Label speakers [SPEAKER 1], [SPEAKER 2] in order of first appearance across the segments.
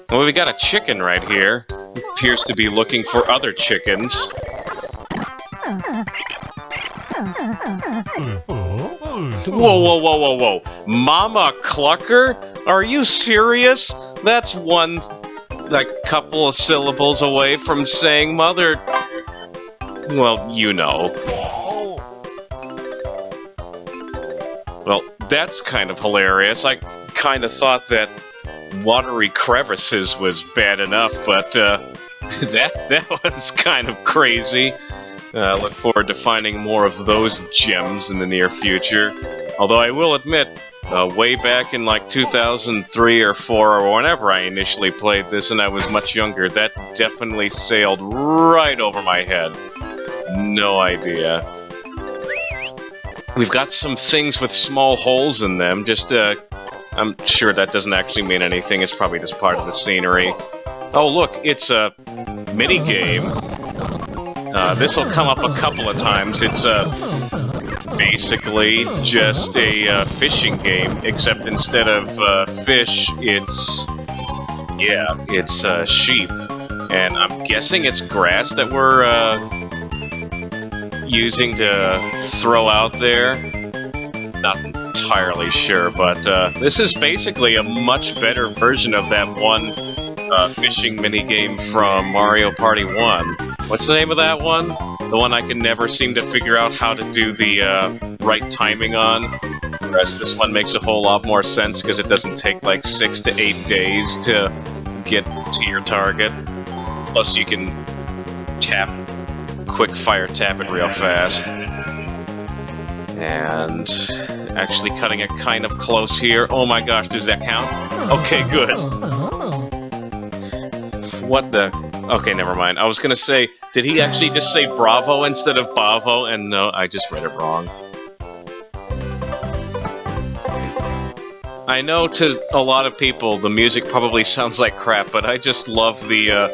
[SPEAKER 1] Well, we got a chicken right here. Appears to be looking for other chickens. Whoa, whoa, whoa, whoa, whoa. Momma Clucker? Are you serious? That's one, like, couple of syllables away from saying mother. Well, you know. Well, that's kind of hilarious. I kind of thought that watery crevices was bad enough, but that was kind of crazy. Look forward to finding more of those gems in the near future. Although I will admit, way back in like 2003 or 4 or whenever I initially played this and I was much younger, that definitely sailed right over my head. No idea. We've got some things with small holes in them, just, I'm sure that doesn't actually mean anything, it's probably just part of the scenery. Oh look, it's a mini-game. This'll come up a couple of times. It's, basically just a, fishing game, except instead of, fish, it's... yeah, it's, sheep. And I'm guessing it's grass that we're, using to throw out there. Not entirely sure, but this is basically a much better version of that one fishing minigame from Mario Party 1. What's the name of that one? The one I can never seem to figure out how to do the right timing on. Whereas this one makes a whole lot more sense because it doesn't take like 6 to 8 days to get to your target. Plus you can tap, quick fire tap it real fast. And actually cutting it kind of close here. Oh my gosh, does that count? Okay, good. What the... okay, never mind. I was gonna say, did he actually just say bravo instead of bavo? And no, I just read it wrong. I know to a lot of people the music probably sounds like crap, but I just love the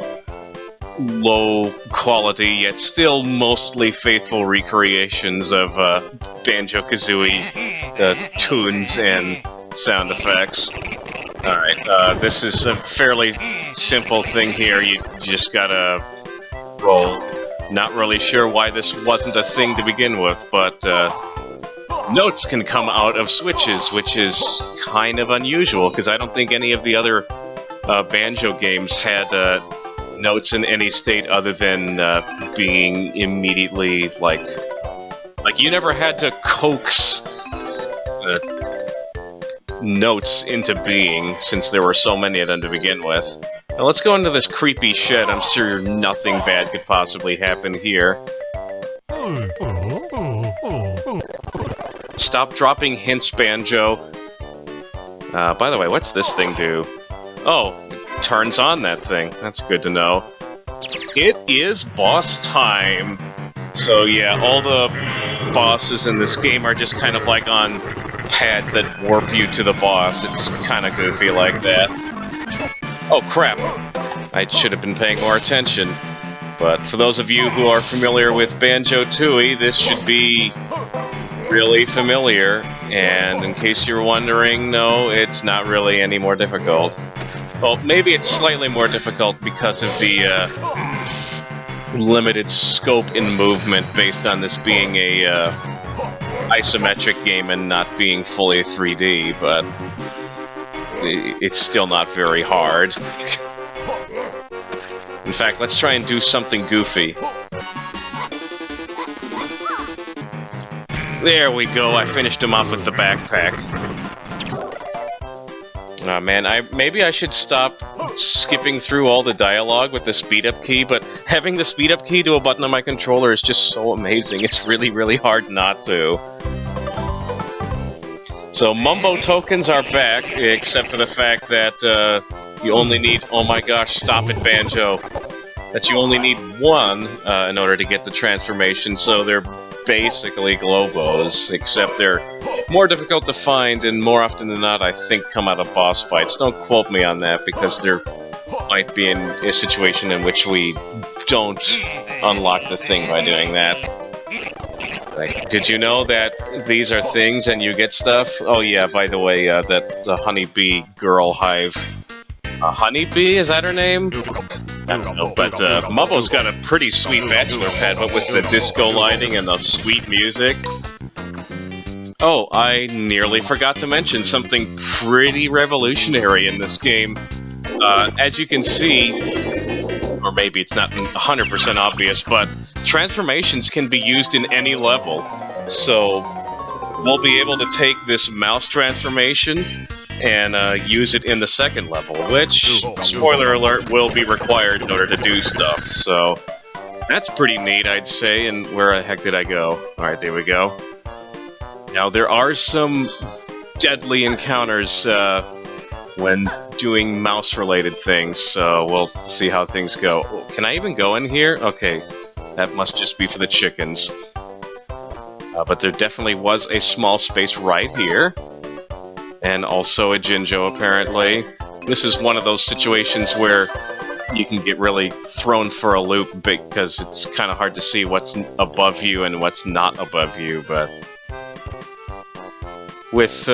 [SPEAKER 1] low quality yet still mostly faithful recreations of Banjo-Kazooie tunes and sound effects. Alright, this is a fairly simple thing here. You just gotta roll. Not really sure why this wasn't a thing to begin with, but notes can come out of switches, which is kind of unusual, because I don't think any of the other Banjo games had notes in any state other than being immediately, like you never had to coax notes into being, since there were so many of them to begin with. Now let's go into this creepy shed. I'm sure nothing bad could possibly happen here. Stop dropping hints, Banjo. By the way, what's this thing do? Oh, it turns on that thing. That's good to know. It is boss time! So yeah, all the bosses in this game are just kind of like on pads that warp you to the boss. It's kind of goofy like that. Oh crap! I should have been paying more attention. But for those of you who are familiar with Banjo-Tooie, this should be really familiar. And in case you're wondering, no, it's not really any more difficult. Well, maybe it's slightly more difficult because of the limited scope in movement based on this being a isometric game and not being fully 3D, but it's still not very hard. In fact, let's try and do something goofy. There we go, I finished him off with the backpack. Aw man, maybe I should stop skipping through all the dialogue with the speed-up key, but having the speed-up key to a button on my controller is just so amazing. It's really, really hard not to. So, Mumbo tokens are back, except for the fact that you only need... oh my gosh, stop it, Banjo! That you only need one in order to get the transformation, so they're basically Globos, except they're more difficult to find, and more often than not, I think, come out of boss fights. Don't quote me on that, because there might be a situation in which we don't unlock the thing by doing that. Like, did you know that these are things and you get stuff? Oh yeah, by the way, that the honeybee girl hive A honeybee, is that her name? I don't know, but Mubbo's got a pretty sweet bachelor pad, but with the disco lighting and the sweet music. Oh, I nearly forgot to mention something pretty revolutionary in this game. As you can see, or maybe it's not 100% obvious, but transformations can be used in any level. So, we'll be able to take this mouse transformation and use it in the second level, which, spoiler alert, will be required in order to do stuff. So, that's pretty neat, I'd say. And where the heck did I go? Alright, there we go. Now, there are some deadly encounters when doing mouse-related things, so we'll see how things go. Can I even go in here? Okay, that must just be for the chickens. But there definitely was a small space right here. And also a Jinjo, apparently. This is one of those situations where you can get really thrown for a loop because it's kind of hard to see what's above you and what's not above you, but with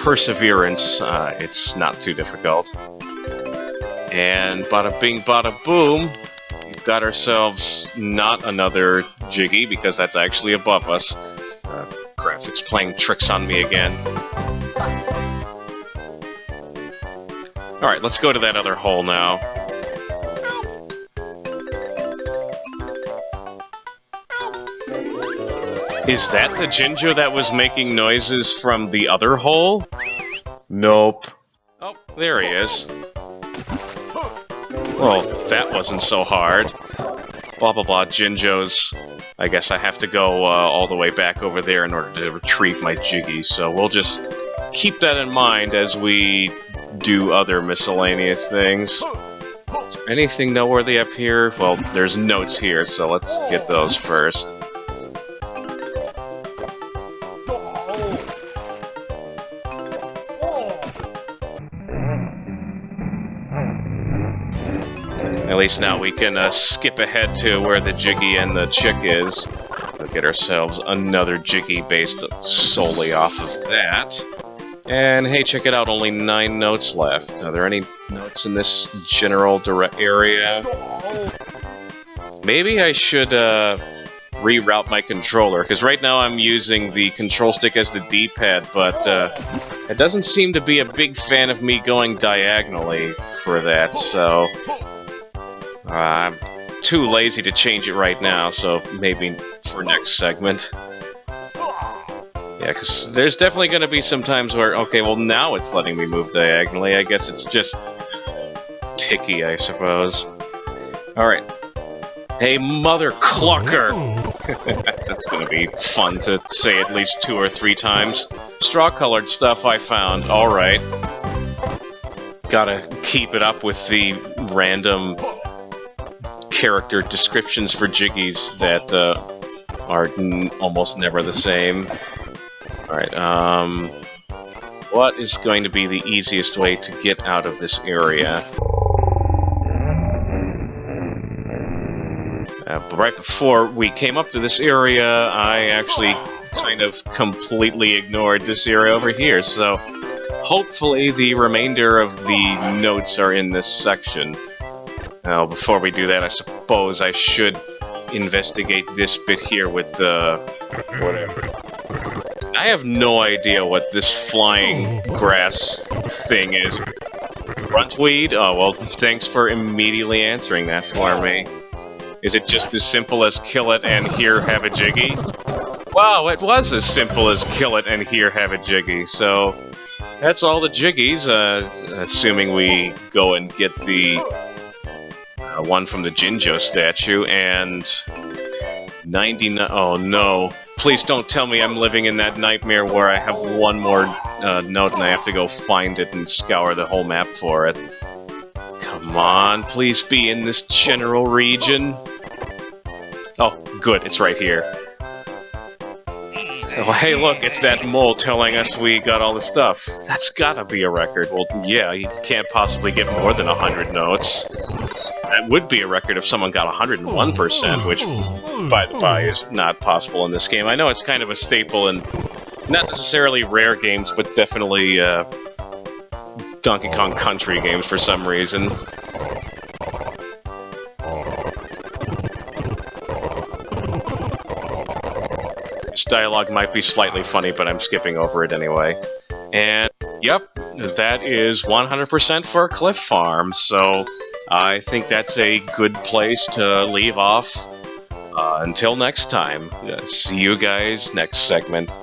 [SPEAKER 1] perseverance, it's not too difficult. And bada bing, bada boom, we've got ourselves not another Jiggy, because that's actually above us. Graphics playing tricks on me again. Alright, let's go to that other hole now. Is that the Jinjo that was making noises from the other hole? Nope. Oh, there he is. Well, that wasn't so hard. Blah blah blah, Jinjos. I guess I have to go all the way back over there in order to retrieve my Jiggy, so we'll just keep that in mind as we do other miscellaneous things. Is there anything noteworthy up here? Well, there's notes here, so let's get those first. At least now we can skip ahead to where the Jiggy and the chick is. We'll get ourselves another Jiggy based solely off of that. And hey, check it out, only 9 notes left. Are there any notes in this general direct area? Maybe I should reroute my controller, because right now I'm using the control stick as the D-pad, but it doesn't seem to be a big fan of me going diagonally for that, so I'm too lazy to change it right now, so maybe for next segment. Yeah, because there's definitely going to be some times where, okay, well now it's letting me move diagonally. I guess it's just picky, I suppose. Alright. Hey, Mother Clucker! That's going to be fun to say at least 2 or 3 times. Straw-colored stuff I found. Alright. Gotta keep it up with the random character descriptions for Jiggies that are almost never the same. Alright, what is going to be the easiest way to get out of this area? But right before we came up to this area, I actually kind of completely ignored this area over here, so hopefully the remainder of the notes are in this section. Now, before we do that, I suppose I should investigate this bit here with the whatever. I have no idea what this flying grass thing is. Gruntweed? Oh, well, thanks for immediately answering that for me. Is it just as simple as kill it and here have a Jiggy? Wow, it was as simple as kill it and here have a Jiggy. So, that's all the Jiggies, assuming we go and get the one from the Jinjo statue, and 99... Oh no. Please don't tell me I'm living in that nightmare where I have one more note and I have to go find it and scour the whole map for it. Come on, please be in this general region. Oh, good, it's right here. Oh, hey look, it's that mole telling us we got all the stuff. That's gotta be a record. Well, yeah, you can't possibly get more than 100 notes. That would be a record if someone got 101%, which, by the by, is not possible in this game. I know it's kind of a staple in not necessarily rare games, but definitely Donkey Kong Country games for some reason. This dialogue might be slightly funny, but I'm skipping over it anyway. And, yep, that is 100% for Cliff Farm, so I think that's a good place to leave off. Until next time, see you guys next segment.